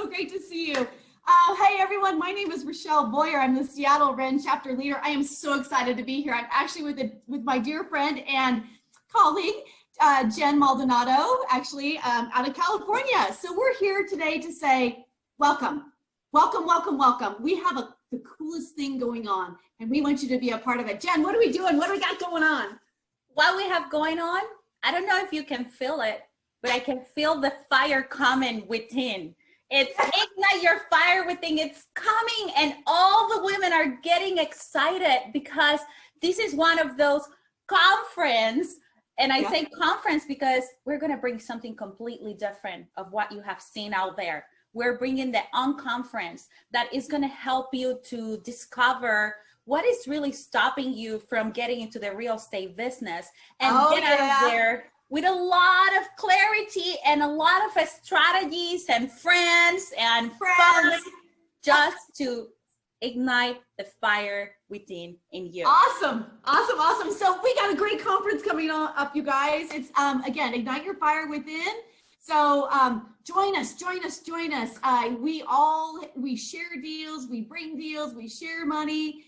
so great to see you. Hey everyone, my name is Rochelle Boyer. I'm the Seattle WREN chapter leader. I am so excited to be here. I'm actually with my dear friend and colleague, Jen Maldonado, actually out of California. So we're here today to say, welcome, welcome, welcome, welcome. We have the coolest thing going on and we want you to be a part of it. Jen, what are we doing? What do we got going on? What we have going on, I don't know if you can feel it, but I can feel the fire coming within. It's ignite your fire within. It's coming, and all the women are getting excited because this is one of those conference. And I say conference because we're going to bring something completely different of what you have seen out there. We're bringing the unconference that is going to help you to discover what is really stopping you from getting into the real estate business and get out of there with a lot of clarity and a lot of strategies and friends and fun, just to ignite the fire within in you. Awesome, awesome, awesome. So we got a great conference coming up, you guys. It's again, Ignite Your Fire Within. So join us, join us, join us. We share deals, we bring deals, we share money.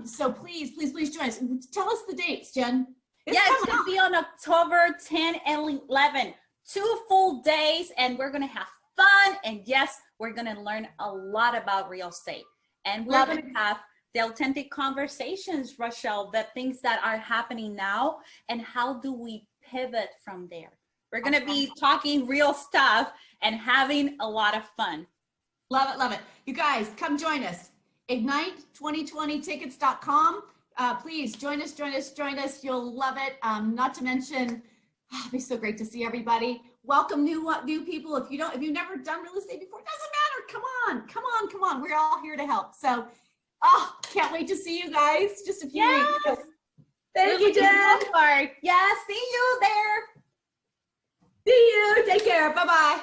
So please, please, please join us. Tell us the dates, Jen. It's going to be on October 10 and 11, 2 full days, and we're going to have fun. And yes, we're going to learn a lot about real estate. And we're going to have the authentic conversations, Rochelle, the things that are happening now, and how do we pivot from there. We're going to be talking real stuff and having a lot of fun. Love it, love it. You guys, come join us. Ignite2020tickets.com. Please join us, join us, join us. You'll love it. Not to mention, it'd be so great to see everybody. Welcome new people. If you've never done real estate before, it doesn't matter. Come on, come on, come on. We're all here to help. So, can't wait to see you guys. Just a few weeks. Thank you, Jen. Yeah, see you there. See you. Take care. Bye-bye.